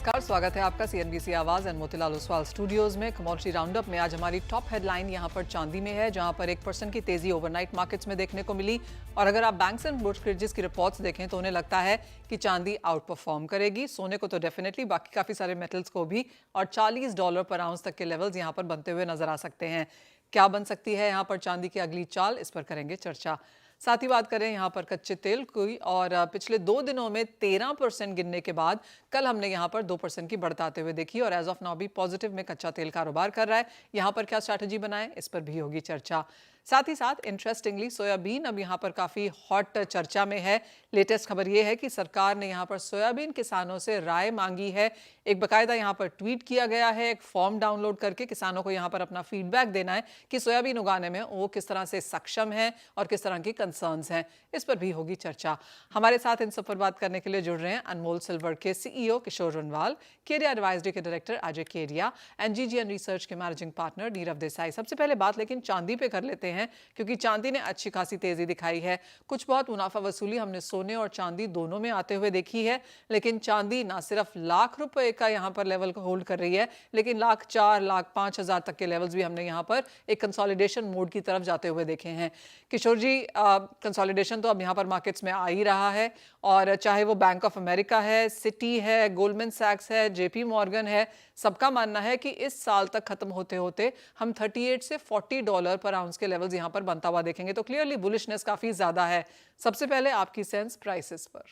नमस्कार, स्वागत है आपका सीएनबीसी आवाज एंड मोतीलाल ओसवाल स्टूडियोज में। कमोडिटी राउंडअप में आज हमारी टॉप हेडलाइन यहां पर चांदी में है, जहां पर 1% की तेजी ओवरनाइट मार्केट्स में देखने को मिली। और अगर आप बैंक्स एंड ब्रोकरेजेस की रिपोर्ट्स देखें तो उन्हें लगता है कि चांदी आउट परफॉर्म करेगी। सोने को तो डेफिनेटली, बाकी काफी सारे मेटल्स को भी। और $40 पर आउंस तक के लेवल्स यहां पर बनते हुए नजर आ सकते हैं। क्या बन सकती है यहां पर चांदी की अगली चाल, इस पर करेंगे चर्चा। साथ ही बात करें यहाँ पर कच्चे तेल की, और पिछले 2 दिनों में 13% गिरने के बाद कल हमने यहाँ पर 2% की बढ़त आते हुए देखी, और एज ऑफ नाउ भी पॉजिटिव में कच्चा तेल कारोबार कर रहा है। यहाँ पर क्या स्ट्रैटेजी बनाएं, इस पर भी होगी चर्चा। साथ ही साथ इंटरेस्टिंगली सोयाबीन अब यहाँ पर काफी हॉट चर्चा में है। लेटेस्ट खबर यह है कि सरकार ने यहाँ पर सोयाबीन किसानों से राय मांगी है। एक बकायदा यहाँ पर ट्वीट किया गया है, एक फॉर्म डाउनलोड करके किसानों को यहाँ पर अपना फीडबैक देना है कि सोयाबीन उगाने में वो किस तरह से सक्षम है और किस तरह की कंसर्न्स हैं। इस पर भी होगी चर्चा। हमारे साथ इन सब पर बात करने के लिए जुड़ रहे हैं अनमोल सिल्वर के सीईओ किशोर रनवाल, केडिया एडवाइजरी के डायरेक्टर अजय केडिया, एनजीजीएन रिसर्च के मैनेजिंग पार्टनर नीरव देसाई। सबसे पहले बात लेकिन चांदी पे कर लेते हैं, क्योंकि चांदी ने अच्छी खासी तेजी दिखाई है। कुछ बहुत मुनाफा वसूली हमने सोने और चांदी दोनों में आते हुए देखी है, लेकिन चांदी ना सिर्फ लाख रुपए का यहाँ पर लेवल को होल्ड कर रही है, लेकिन लाख 4, लाख 5 हजार तक के लेवल्स भी हमने यहाँ पर एक कंसोलिडेशन मोड की तरफ जाते हुए देखे हैं। किशोर जी, कंसोलिडेशन तो अब यहाँ पर मार्केट्स में आ ही रहा है, और चाहे वो बैंक ऑफ अमेरिका है, सिटी है, गोल्डमैन सैक्स है, जेपी मॉर्गन है, सबका मानना है कि इस साल तक खत्म होते होते हम 38 से $40 पर आउंस के लेवल्स यहाँ पर बनता हुआ देखेंगे। तो क्लियरली बुलिशनेस काफी ज्यादा है। सबसे पहले आपकी सेंस प्राइसेस पर।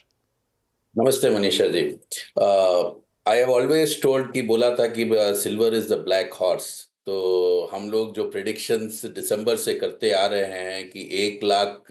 नमस्ते Manisha ji. I have always told कि बोला था कि silver is the black horse. तो हम लोग जो प्रिडिक्शंस दिसंबर से करते आ रहे हैं कि 1 लाख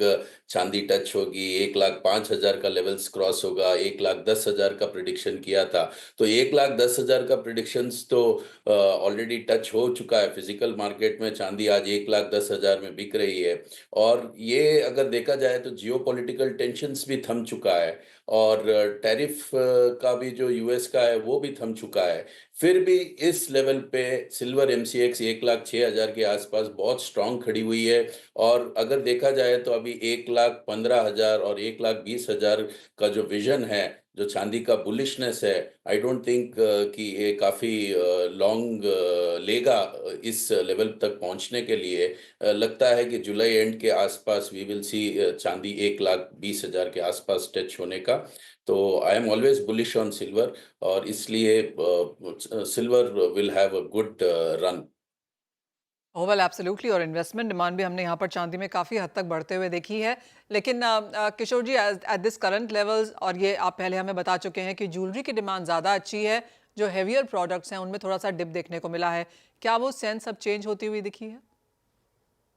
चांदी टच होगी, 1,05,000 का लेवल्स क्रॉस होगा, 1,10,000 का प्रिडिक्शन किया था। तो 1,10,000 का प्रिडिक्शंस तो ऑलरेडी टच हो चुका है। फिजिकल मार्केट में चांदी आज 1,10,000 में बिक रही है। और ये अगर देखा जाए तो जियो पॉलिटिकल टेंशंस भी थम चुका है, और टैरिफ का भी जो यूएस का है वो भी थम चुका है। फिर भी इस लेवल पे सिल्वर एमसीएक्स 1,06,000 के आसपास बहुत स्ट्रांग खड़ी हुई है। और अगर देखा जाए तो अभी 1,15,000 और 1,20,000 का जो विजन है, जो चांदी का बुलिशनेस है, आई डोंट थिंक कि ये काफ़ी लॉन्ग लेगा इस लेवल तक पहुंचने के लिए। लगता है कि जुलाई एंड के आसपास वी विल सी चांदी 1,20,000 के आसपास टच होने का। तो I am always bullish on silver, और इसलिए silver will have a good run. Oval absolutely, और इन्वेस्टमेंट डिमांड भी हमने यहाँ पर चांदी में काफ़ी हद तक बढ़ते हुए देखी है। लेकिन किशोर जी, एट दिस करंट लेवल्स, और ये आप पहले हमें बता चुके हैं कि ज्वेलरी की डिमांड ज़्यादा अच्छी है, जो हेवियर प्रोडक्ट्स हैं उनमें थोड़ा सा डिप देखने को मिला है। क्या वो सेंस अब चेंज होती हुई दिखी है?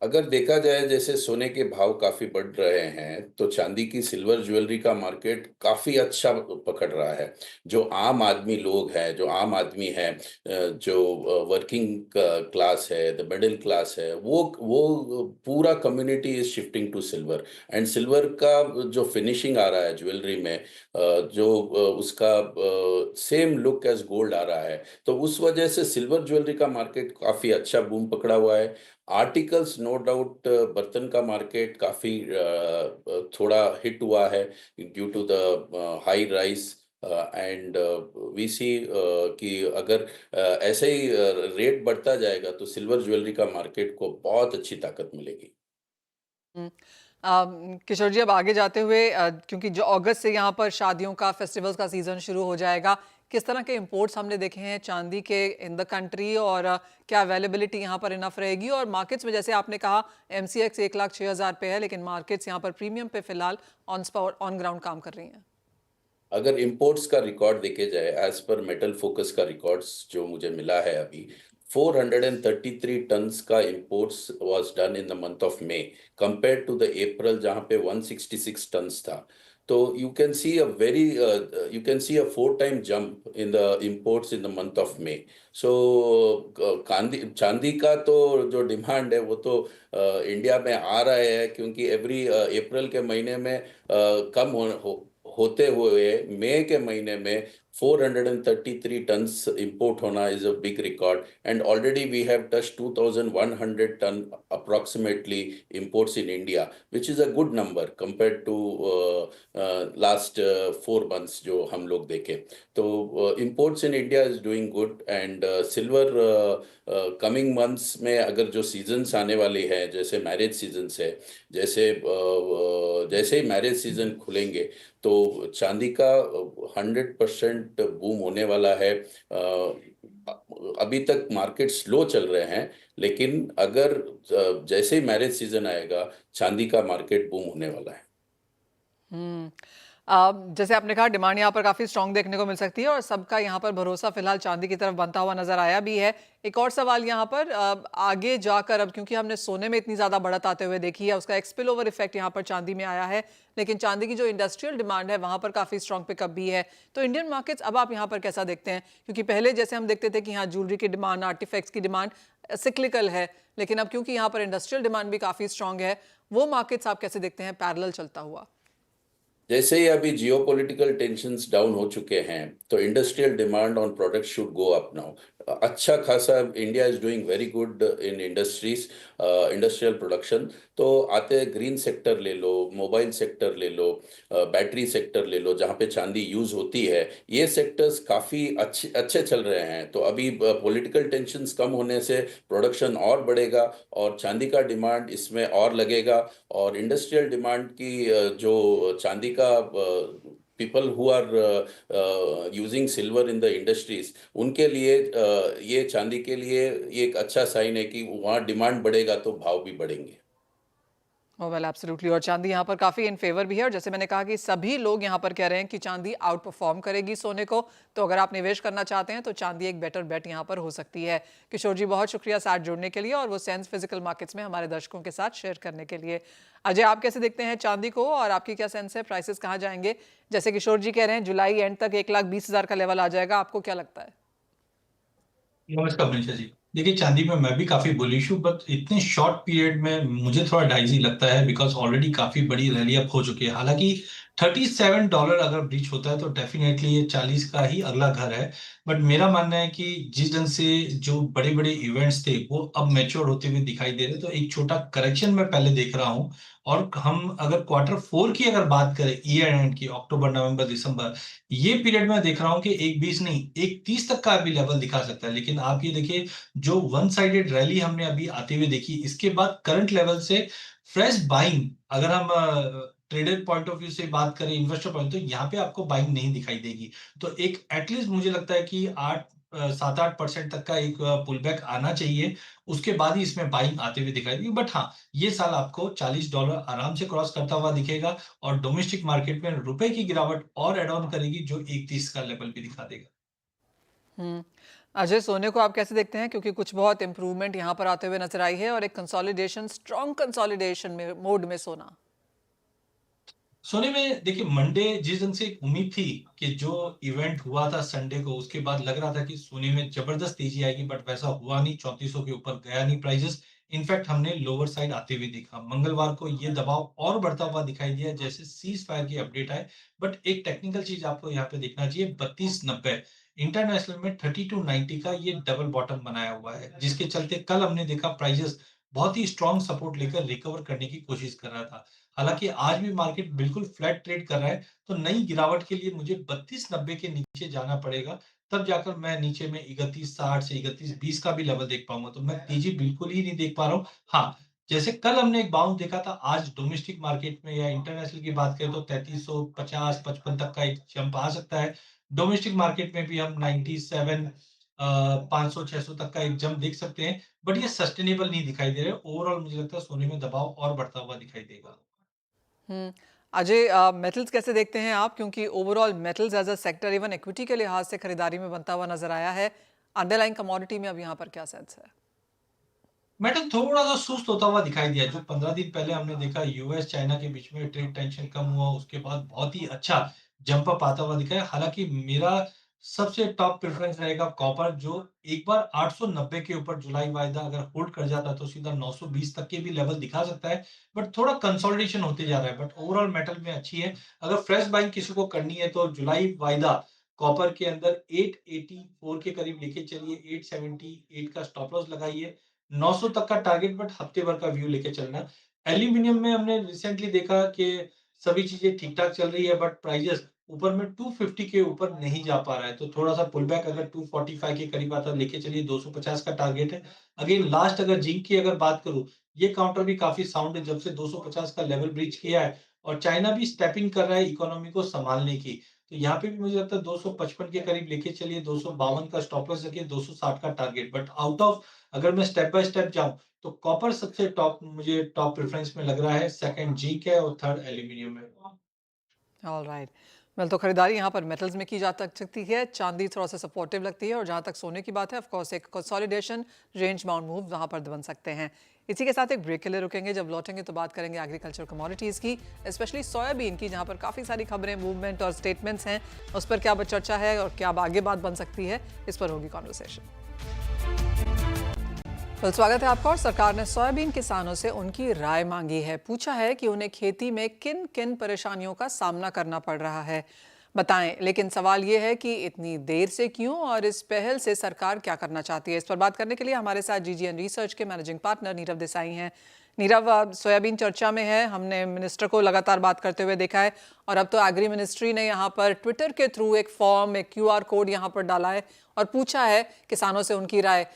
अगर देखा जाए जैसे सोने के भाव काफी बढ़ रहे हैं, तो चांदी की सिल्वर ज्वेलरी का मार्केट काफी अच्छा पकड़ रहा है। जो आम आदमी लोग हैं, जो आम आदमी है, जो वर्किंग क्लास है, द मिडिल क्लास है, वो पूरा community is shifting to silver. And silver का जो फिनिशिंग आ रहा है ज्वेलरी में, जो उसका सेम लुक एज गोल्ड आ रहा है, तो उस वजह से सिल्वर ज्वेलरी का मार्केट काफी अच्छा बूम पकड़ा हुआ है। आर्टिकल्स नो डाउट, बर्तन का मार्केट काफ़ी थोड़ा हिट हुआ है due to the high rice. And we see कि अगर ऐसे ही रेट बढ़ता जाएगा तो सिल्वर ज्वेलरी का मार्केट को बहुत अच्छी ताकत मिलेगी। हम्म। किशोर जी, अब आगे जाते हुए, क्योंकि जो अगस्त से यहाँ पर शादियों का, फेस्टिवल्स का सीजन शुरू हो जाएगा, किस तरह के इंपोर्ट्स हमने देखे हैं चांदी के इन द कंट्री, और क्या अवेलेबिलिटी यहाँ पर इनफ रहेगी? और मार्केट्स में जैसे आपने कहा, एमसीएक्स 1,06,000 पे है, लेकिन मार्केट्स यहाँ पर प्रीमियम पे फिलहाल ऑन ग्राउंड काम कर रही हैं। अगर इंपोर्ट्स का रिकॉर्ड देखे जाए, एज पर मेटल फोकस का रिकॉर्ड्स जो मुझे मिला है अभी, 433 टन्स का imports was done in the month of May, compare to the April जहां पे 166 टन्स था। तो you can see a 4 time jump in the imports in the month of May. So चांदी का तो जो डिमांड है वो तो इंडिया में आ रहा है, क्योंकि एवरी अप्रैल के महीने में कम होते हुए मई के महीने में 433 tons import hona is a big record, and already we have touched 2,100 ton approximately imports in India, which is a good number compared to last 4 months जो हम लोग देखें. तो imports in India is doing good, and silver coming months में अगर जो seasons आने वाले हैं, जैसे मैरिज सीजन्स है, जैसे ही मैरिज सीजन खुलेंगे तो चांदी का 100% बूम होने वाला है. अभी तक मार्केट स्लो चल रहे हैं, लेकिन अगर जैसे ही मैरिज सीजन आएगा चांदी का मार्केट बूम होने वाला है. हम्म जैसे आपने कहा डिमांड यहाँ पर काफी स्ट्रांग देखने को मिल सकती है और सबका यहाँ पर भरोसा फिलहाल चांदी की तरफ बनता हुआ नजर आया भी है. एक और सवाल यहाँ पर आगे जाकर, अब क्योंकि हमने सोने में इतनी ज्यादा बढ़त आते हुए देखी है, उसका एक स्पिल ओवर इफेक्ट यहाँ पर चांदी में आया है, लेकिन चांदी की जो इंडस्ट्रियल डिमांड है वहां पर काफी स्ट्रांग पिकअप भी है. तो इंडियन मार्केट्स अब आप यहाँ पर कैसा देखते हैं? क्योंकि पहले जैसे हम देखते थे कि यहाँ ज्वेलरी की डिमांड, आर्टिफैक्ट्स की डिमांड सिक्लिकल है, लेकिन अब क्योंकि यहाँ पर इंडस्ट्रियल डिमांड भी काफी स्ट्रांग है, वो मार्केट्स आप कैसे देखते हैं पैरेलल चलता हुआ? जैसे ही अभी जियोपॉलिटिकल टेंशन्स डाउन हो चुके हैं तो industrial demand on product should go up now. अच्छा खासा India is doing very good in industries, industrial production. तो आते ग्रीन सेक्टर ले लो, मोबाइल सेक्टर ले लो, बैटरी सेक्टर ले लो, जहाँ पे चांदी यूज होती है, ये सेक्टर्स काफ़ी अच्छे अच्छे चल रहे हैं. तो अभी पॉलिटिकल टेंशन्स कम होने से प्रोडक्शन और बढ़ेगा और चांदी का डिमांड इसमें और लगेगा. और इंडस्ट्रियल डिमांड की जो चांदी का people who are using silver in the industries, उनके लिए ये चांदी के लिए ये एक अच्छा साइन है कि वहाँ डिमांड बढ़ेगा तो भाव भी बढ़ेंगे. Well absolutely. और चांदी यहाँ पर काफी इन फेवर भी है, और जैसे मैंने कहा कि सभी लोग यहाँ पर कह रहे हैं कि चांदी आउट परफॉर्म करेगी सोने को. तो अगर आप निवेश करना चाहते हैं तो चांदी एक बेटर बेट यहाँ पर हो सकती है. किशोर जी, बहुत शुक्रिया साथ जुड़ने के लिए और वो सेंस फिजिकल मार्केट्स में हमारे दर्शकों के साथ शेयर करने के लिए. अजय, आप कैसे देखते हैं चांदी को और आपकी क्या सेंस है, प्राइसेस कहाँ जाएंगे? जैसे किशोर जी कह रहे हैं जुलाई एंड तक 1,20,000 का लेवल आ जाएगा, आपको क्या लगता है? नमस्कार मनीषा जी. देखिए, चांदी में मैं भी काफी बुलिश हूँ, बट इतने शॉर्ट पीरियड में मुझे थोड़ा डाइजी लगता है, बिकॉज ऑलरेडी काफी बड़ी रैली अप हो चुकी है. हालांकि $37 अगर ब्रीच होता है तो डेफिनेटली ये 40 का ही अगला घर है. बट मेरा मानना है कि जिस ढंग से जो बड़े बड़े इवेंट्स थे वो अब मैच्योर होते हुए दिखाई दे रहे, तो एक छोटा करेक्शन मैं पहले देख रहा हूँ. और हम अगर क्वार्टर 4 की अगर बात करें, ईयर एंड की, अक्टूबर नवंबर दिसंबर, ये पीरियड में देख रहा हूँ कि 1,20 नहीं 1,30 तक का भी लेवल दिखा सकता है. लेकिन आप ये देखिए, जो वन साइडेड रैली हमने अभी आते हुए देखी, इसके बाद करंट लेवल से फ्रेश बाइंग, अगर हम ट्रेडर पॉइंट ऑफ व्यू से बात करें, इन्वेस्टर पॉइंट, तो यहाँ पे आपको बाइंग नहीं दिखाई देगी. तो एक एटलीस्ट मुझे लगता है कि 7-8% तक का एक पुल बैक आना चाहिए, उसके बाद ही इसमें बाइंग आते हुए दिखाई देगी. बट हाँ, ये साल आपको $40 आराम से क्रॉस करता हुआ दिखेगा और डोमेस्टिक मार्केट में रुपए की गिरावट और एड ऑन करेगी, जो 1,30 का लेवल भी दिखा देगा. हम्म अजय, सोने को आप कैसे देखते हैं? क्योंकि कुछ बहुत इंप्रूवमेंट यहाँ पर आते हुए नजर आई है और एक कंसोलिडेशन, स्ट्रॉन्ग कंसोलिडेशन में मोड में सोना. सोने में देखिए, मंडे जिस दिन से एक उम्मीद थी कि जो इवेंट हुआ था संडे को, उसके बाद लग रहा था कि सोने में जबरदस्त तेजी आएगी, बट वैसा हुआ नहीं. 3400 के ऊपर गया नहीं प्राइसेस. इनफैक्ट हमने लोअर साइड आते हुए देखा. मंगलवार को ये दबाव और बढ़ता हुआ दिखाई दिया जैसे सीज फायर की अपडेट आए. बट एक टेक्निकल चीज आपको यहाँ पे देखना चाहिए, 3290 इंटरनेशनल में 3290 का ये डबल बॉटम बनाया हुआ है, जिसके चलते कल हमने देखा प्राइसेस बहुत ही स्ट्रॉन्ग सपोर्ट लेकर रिकवर करने की कोशिश कर रहा था. हालांकि आज भी मार्केट बिल्कुल फ्लैट ट्रेड कर रहा है, तो नई गिरावट के लिए मुझे 3290 के नीचे जाना पड़ेगा, तब जाकर मैं नीचे में 3160 से 3120 का भी लेवल देख पाऊंगा. तो मैं तेजी बिल्कुल ही नहीं देख पा रहा हूँ. हाँ, जैसे कल हमने एक बाउंस देखा था, आज डोमेस्टिक मार्केट में या इंटरनेशनल की बात करें तो 3350-55 तक का एक जंप आ सकता है. डोमेस्टिक मार्केट में भी हम 97 500-600 तक का एक जंप देख सकते हैं, बट ये सस्टेनेबल नहीं दिखाई दे रहा है. ओवरऑल मुझे लगता है सोने में दबाव और बढ़ता हुआ दिखाई देगा. हम्म अजय, मेटल्स कैसे देखते हैं आप? क्योंकि overall metals as a sector even equity के लिहाज से खरीदारी में बनता हुआ नजर आया है. अंडरलाइंग कमोडिटी में अब यहाँ पर क्या सेंस है? मेटल थोड़ा सा सुस्त होता हुआ दिखाई दिया. जो 15 दिन पहले हमने देखा यूएस चाइना के बीच में ट्रेड टेंशन कम हुआ, उसके बाद बहुत ही अच्छा जंप अप आता हुआ दिखा है. हालांकि मेरा सबसे टॉप प्रेफरेंस रहेगा कॉपर, जो एक बार 890 के ऊपर जुलाई वायदा अगर होल्ड कर जाता तो सीधा 920 तक के भी लेवल दिखा सकता है. बट थोड़ा कंसोलिडेशन होते जा रहा है, बट ओवरऑल मेटल में अच्छी है. अगर फ्रेश बाइंग किसी को करनी है तो जुलाई वायदा कॉपर के अंदर 884 के करीब लेके चलिए, 878 का स्टॉप लॉस लगाइए, 900 तक का टारगेट, बट हफ्ते भर का व्यू लेके चलना। एल्यूमीनियम में हमने रिसेंटली देखा कि सभी चीजें ठीक-ठाक चल रही है, बट प्राइसेस ऊपर में 250 के ऊपर नहीं जा पा रहा है, तो थोड़ा-सा पुल बैक अगर 245 के करीब आता है लेके चलिए, 250 का टारगेट है। अगेन लास्ट अगर जिंक की अगर बात करूँ, ये काउंटर भी काफ़ी साउंड है, जब से 250 का लेवल ब्रीच किया है और चाइना भी स्टेपिंग कर रहा है इकोनॉमी को संभालने की। तो यहाँ पे भी मुझे लगता है 255 के करीब लेके चलिए, 252 का स्टॉप लॉस रखिए, 260 का टारगेट। बट आउट ऑफ अगर मैं स्टेप बाय स्टेप जाऊँ, तो कॉपर सबसे टॉप मुझे टॉप प्रेफ़रेंस में लग रहा है, सेकंड जिंक है और थर्ड एल्यूमीनियम है। ऑलराइट। वेल, तो खरीदारी यहाँ पर मेटल्स में की जा सकती है। चांदी थोड़ा सा सपोर्टिव लगती है और जहाँ तक सोने की बात है, ऑफ कोर्स एक कंसोलिडेशन रेंज बाउंड मूव वहाँ पर बन सकते हैं। इसी के साथ एक ब्रेक के लिए रुकेंगे। जब लौटेंगे तो बात करेंगे एग्रीकल्चर कमोडिटीज़ की, स्पेशली सोयाबीन की, जहाँ पर काफ़ी सारी खबरें, मूवमेंट और स्टेटमेंट्स हैं। उस पर क्या चर्चा है और क्या आगे बात बन सकती है, इस पर होगी कॉन्वर्सेशन। तो स्वागत है आपका। और सरकार ने सोयाबीन किसानों से उनकी राय मांगी है। पूछा है कि उन्हें खेती में किन किन परेशानियों का सामना करना पड़ रहा है, बताएं। लेकिन सवाल ये है कि इतनी देर से क्यों और इस पहल से सरकार क्या करना चाहती है। इस पर बात करने के लिए हमारे साथ जीजीएन रिसर्च के मैनेजिंग पार्टनर नीरव देसाई हैं। नीरव, सोयाबीन चर्चा में है, हमने मिनिस्टर को लगातार बात करते हुए देखा है और अब तो एग्री मिनिस्ट्री ने यहाँ पर ट्विटर के थ्रू एक फॉर्म, एक QR कोड यहाँ पर डाला है और पूछा है किसानों से उनकी राय।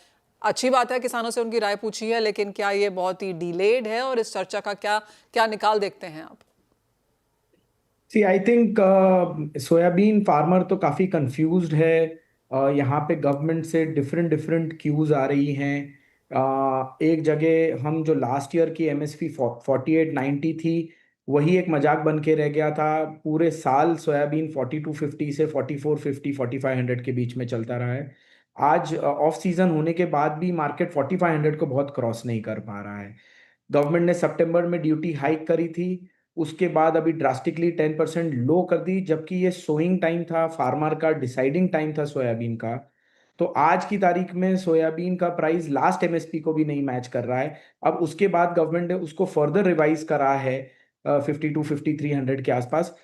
अच्छी बात है, किसानों से उनकी राय पूछी है, लेकिन क्या ये बहुत ही डिलेड है और इस चर्चा का क्या क्या निकाल देखते हैं आप? सी आई थिंक सोयाबीन फार्मर तो काफ़ी कंफ्यूज्ड है। यहाँ पे गवर्नमेंट से डिफरेंट डिफरेंट क्यूज आ रही हैं। एक जगह हम जो लास्ट ईयर की MSP 4890 थी, वही एक मजाक बन के रह गया था। पूरे साल सोयाबीन 4250 से 4450 4500 के बीच में चलता रहा है। आज ऑफ सीजन होने के बाद भी मार्केट 4500 को बहुत क्रॉस नहीं कर पा रहा है। गवर्नमेंट ने सितंबर में ड्यूटी हाइक करी थी, उसके बाद अभी ड्रास्टिकली 10% लो कर दी, जबकि ये सोइंग टाइम था, फार्मर का डिसाइडिंग टाइम था सोयाबीन का। तो आज की तारीख में सोयाबीन का प्राइस लास्ट MSP को भी नहीं मैच कर रहा है। अब उसके बाद गवर्नमेंट ने उसको फर्दर रिवाइज करा है 52-5300 के आसपास।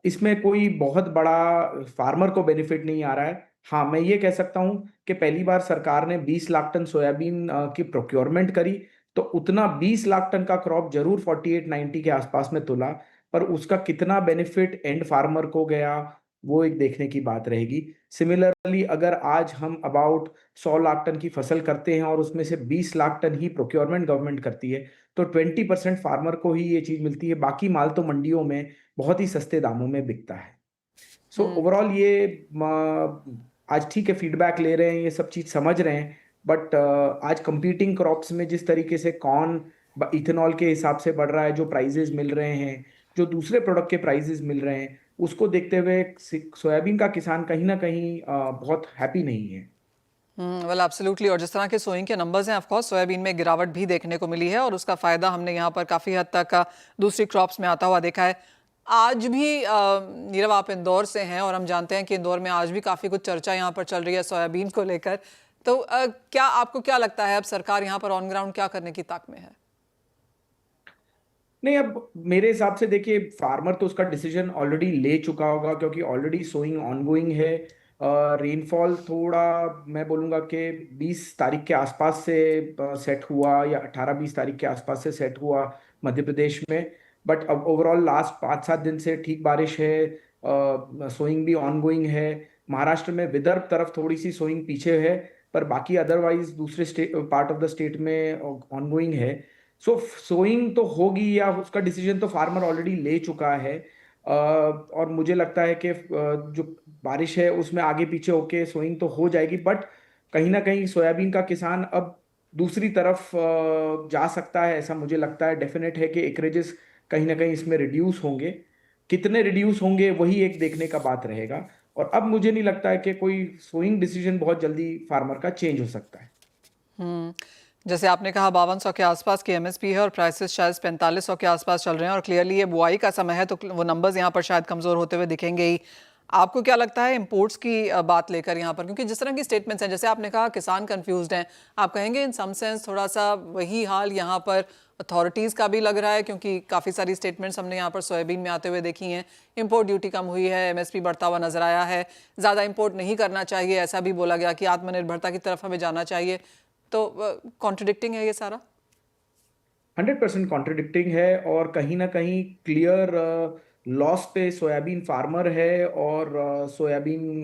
इसमें कोई बहुत बड़ा फार्मर को बेनिफिट नहीं आ रहा है। हाँ, मैं ये कह सकता हूँ कि पहली बार सरकार ने 20 लाख टन सोयाबीन की प्रोक्योरमेंट करी, तो उतना 20 लाख टन का क्रॉप जरूर 4890 के आसपास में तुला, पर उसका कितना बेनिफिट एंड फार्मर को गया, वो एक देखने की बात रहेगी। सिमिलरली अगर आज हम अबाउट 100 लाख टन की फसल करते हैं और उसमें से 20 लाख टन ही प्रोक्योरमेंट गवर्नमेंट करती है, तो 20% फार्मर को ही ये चीज मिलती है। बाकी माल तो मंडियों में बहुत ही सस्ते दामों में बिकता है। सो ओवरऑल ये आज ठीक है, फीडबैक ले रहे हैं, ये सब चीज समझ रहे हैं, बट आज कंपीटिंग क्रॉप्स में जिस तरीके से कॉर्न इथेनॉल के हिसाब से बढ़ रहा है, जो प्राइजेस मिल रहे हैं, जो दूसरे प्रोडक्ट के प्राइजेस मिल रहे हैं, उसको देखते हुए सोयाबीन का किसान कहीं ना कहीं बहुत हैप्पी नहीं है। Well, absolutely. और जिस तरह के सोइंग के नंबर्स हैं, ऑफ कोर्स सोयाबीन में गिरावट भी देखने को मिली है और उसका फायदा हमने यहाँ पर काफ़ी हद तक दूसरी क्रॉप्स में आता हुआ देखा है। आज भी नीरव, आप इंदौर से हैं और हम जानते हैं कि इंदौर में आज भी काफ़ी कुछ चर्चा यहाँ पर चल रही है सोयाबीन को लेकर। तो क्या आपको क्या लगता है, अब सरकार यहाँ पर ऑन ग्राउंड क्या करने की ताक में है? नहीं, अब मेरे हिसाब से देखिए, फार्मर तो उसका डिसीजन ऑलरेडी ले चुका होगा, क्योंकि ऑलरेडी सोइंग ऑनगोइंग है। रेनफॉल थोड़ा मैं बोलूँगा कि 20 तारीख के आसपास से सेट हुआ, या 18-20 तारीख के आसपास से सेट हुआ मध्य प्रदेश में। बट अब ओवरऑल लास्ट 5-7 दिन से ठीक बारिश है, सोइंग भी ऑनगोइंग है। महाराष्ट्र में विदर्भ तरफ थोड़ी सी सोइंग पीछे है, पर बाकी अदरवाइज दूसरे state part of the state में ऑनगोइंग है। सो सोइंग तो होगी, या उसका डिसीजन तो फार्मर ऑलरेडी ले चुका है। और मुझे लगता है कि जो बारिश है उसमें आगे पीछे होके सोइंग तो हो जाएगी, बट कहीं ना कहीं सोयाबीन का किसान अब दूसरी तरफ जा सकता है, ऐसा मुझे लगता है। डेफिनेट है कि एकरेजेस कहीं ना कहीं इसमें रिड्यूस होंगे। कितने रिड्यूस होंगे वही एक देखने का बात रहेगा। और अब मुझे नहीं लगता है कि कोई सोइंग डिसीजन बहुत जल्दी फार्मर का चेंज हो सकता है। जैसे आपने कहा 5200 के आसपास की MSP है और प्राइसेस शायद 4500 के आसपास चल रहे हैं और क्लियरली ये बुआई का समय है, तो वो नंबर्स यहाँ पर शायद कमज़ोर होते हुए दिखेंगे ही। आपको क्या लगता है इंपोर्ट्स की बात लेकर यहाँ पर, क्योंकि जिस तरह की स्टेटमेंट्स हैं, जैसे आपने कहा किसान कंफ्यूज्ड हैं, आप कहेंगे इन सम सेंस थोड़ा सा वही हाल यहाँ पर अथॉरिटीज़ का भी लग रहा है, क्योंकि काफ़ी सारी स्टेटमेंट्स हमने यहाँ पर सोयाबीन में आते हुए देखी हैं। इंपोर्ट ड्यूटी कम हुई है, एमएसपी बढ़ता हुआ नजर आया है, ज़्यादा इंपोर्ट नहीं करना चाहिए, ऐसा भी बोला गया कि आत्मनिर्भरता की तरफ हमें जाना चाहिए। तो कॉन्ट्रडिक्टिंग है ये सारा। 100% कॉन्ट्रडिक्टिंग है, और कहीं ना कहीं क्लियर लॉस पे सोयाबीन फार्मर है और सोयाबीन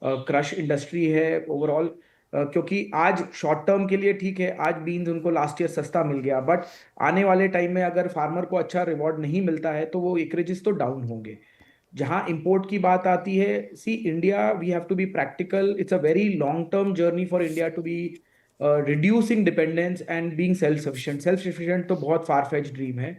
क्रश इंडस्ट्री है ओवरऑल। क्योंकि आज शॉर्ट टर्म के लिए ठीक है, आज बीन्स उनको लास्ट ईयर सस्ता मिल गया, बट आने वाले टाइम में अगर फार्मर को अच्छा रिवॉर्ड नहीं मिलता है तो वो एकरेजेस तो डाउन होंगे। जहां इंपोर्ट की बात आती है, see India, we have to be practical, it's a very long term journey for India to be reducing dependence and being self sufficient. Self sufficient तो बहुत फार फेच ड्रीम है,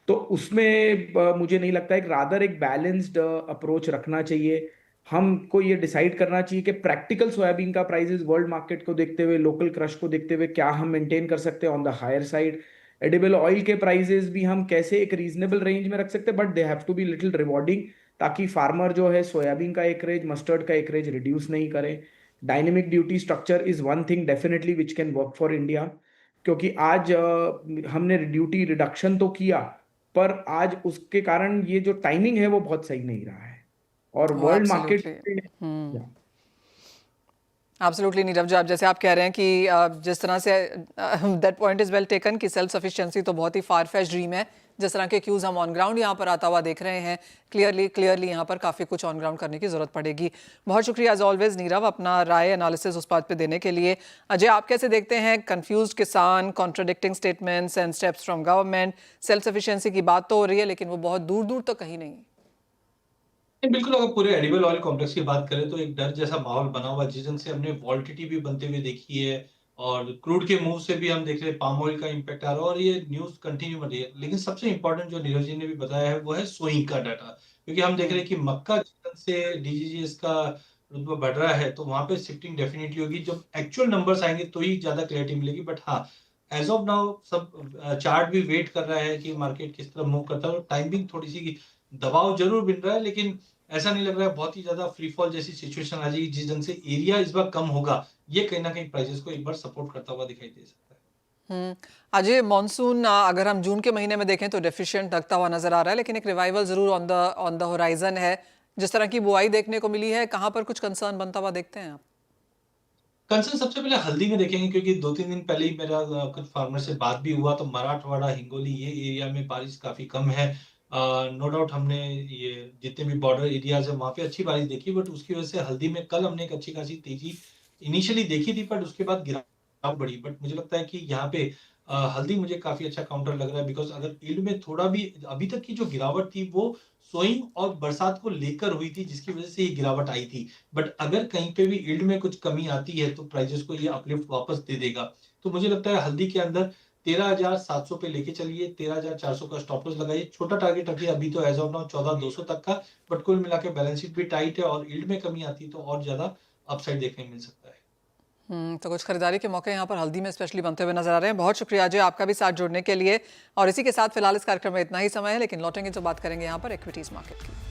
तो उसमें मुझे नहीं लगता है कि रादर एक बैलेंस्ड अप्रोच रखना चाहिए। हमको ये डिसाइड करना चाहिए कि प्रैक्टिकल सोयाबीन का प्राइसेस वर्ल्ड मार्केट को देखते हुए, लोकल क्रश को देखते हुए क्या हम मेंटेन कर सकते हैं on the higher side. Edible oil के प्राइसेस भी हम कैसे एक रीजनेबल रेंज में रख सकते हैं, but they have to be little rewarding, ताकि फार्मर जो है सोयाबीन का एकरेज, मस्टर्ड का एकरेज रिड्यूस नहीं करें। Dynamic duty structure is one thing definitely which can work for India, क्योंकि आज हमने ड्यूटी रिडक्शन तो किया, पर आज उसके कारण ये जो टाइमिंग है वो बहुत सही नहीं रहा है, और world market absolutely absolutely Nirav ji, आप जैसे आप कह रहे हैं कि जिस तरह say that point is well taken कि सेल्फ सफिशिएंसी तो बहुत ही फार फेच ड्रीम है। जिस तरह के क्यूज हम ऑन ग्राउंड यहाँ पर आता हुआ देख रहे हैं, क्लियरली यहाँ पर काफ़ी कुछ ऑन ग्राउंड करने की ज़रूरत पड़ेगी। बहुत शुक्रिया एज ऑलवेज नीरव, अपना राय एनालिसिस उस बात पे देने के लिए। अजय, आप कैसे देखते हैं कंफ्यूज्ड किसान, contradicting statements and steps from government? Self sufficiency की बात तो हो रही है, लेकिन वो बहुत दूर दूर तक कहीं नहीं। बिल्कुल, अगर पूरे एडिबल ऑयल कॉम्प्लेक्स की बात करें तो एक डर जैसा माहौल बना हुआ है, जिस दिन से हमने वॉलेटिलिटी भी बनते हुए देखी है, और क्रूड के मूव से भी हम देख रहे हैं पाम ऑयल का इम्पैक्ट आ रहा है, और ये न्यूज कंटिन्यू बन रही है। लेकिन सबसे इंपॉर्टेंट जो नीरज जी ने भी बताया है वो है सोइंग का डाटा, क्योंकि हम देख रहे हैं कि मक्का जिस दिन से डीजीजीएस का रुतबा बढ़ रहा है तो वहां पे शिफ्टिंग डेफिनेटली होगी। जब एक्चुअल नंबर्स आएंगे तो ही ज्यादा क्लैरिटी मिलेगी, बट हाँ, एज ऑफ नाउ सब चार्ट भी वेट कर रहा है कि मार्केट किस तरह मूव करता है, और टाइमिंग थोड़ी सी दबाव जरूर मिल रहा है, लेकिन ऐसा नहीं लग रहा है बहुत ही ज्यादा फ्री फॉल जैसी सिचुएशन आ जाएगी। जिस ढंग से एरिया इस बार कम होगा, ये कहीं ना कहीं प्राइसेस को एक बार सपोर्ट करता हुआ दिखाई दे सकता है। अजय, मॉनसून अगर हम जून के महीने में देखें तो डेफिशिएंट लगता हुआ नजर आ रहा है, लेकिन एक रिवाइवल जरूर ऑन द होराइजन है। जिस तरह की बुआई देखने को मिली है, कहां पर कुछ कंसर्न बनता हुआ देखते हैं आप? कंसर्न सबसे पहले हल्दी में देखेंगे, क्योंकि 2-3 दिन पहले ही मेरा कुछ फार्मर से बात भी हुआ, तो मराठवाड़ा, हिंगोली ये एरिया में बारिश काफी कम है। नो डाउट हमने ये जितने भी बॉर्डर एरियाज है वहां पे अच्छी बारिश देखी, बट उसकी वजह से हल्दी में कल हमने एक अच्छी खासी तेजी इनिशियली देखी थी, बट उसके बाद गिरावट बढ़ी। बट मुझे लगता है कि यहाँ पे हल्दी मुझे काफी अच्छा काउंटर लग रहा है, बिकॉज अगर यील्ड में थोड़ा भी अभी तक की जो गिरावट थी वो सोइंग और बरसात को लेकर हुई थी, जिसकी वजह से ये गिरावट आई थी। बट अगर कहीं पे भी यील्ड में कुछ कमी आती है तो प्राइजेस को ये अपलिफ्ट वापस दे देगा। तो मुझे लगता है हल्दी के अंदर 13,700 पे लेके चलिए, 13,400 का स्टॉप लॉस लगाइए, छोटा टारगेट रखिए अभी तो एज ऑफ नाउ 14,200 तक का। बट कुल मिला के बैलेंस शीट भी टाइट है, और यील्ड में कमी आती है तो और ज्यादा अपसाइड देखने मिल सकता है। तो कुछ खरीदारी के मौके यहाँ पर हल्दी में स्पेशली बनते हुए नजर आ रहे हैं। बहुत शुक्रिया अजय, आपका भी साथ जुड़ने के लिए। और इसी के साथ फिलहाल इस कार्यक्रम में इतना ही समय है, लेकिन लौटेंगे तो बात करेंगे यहाँ पर इक्विटीज मार्केट की।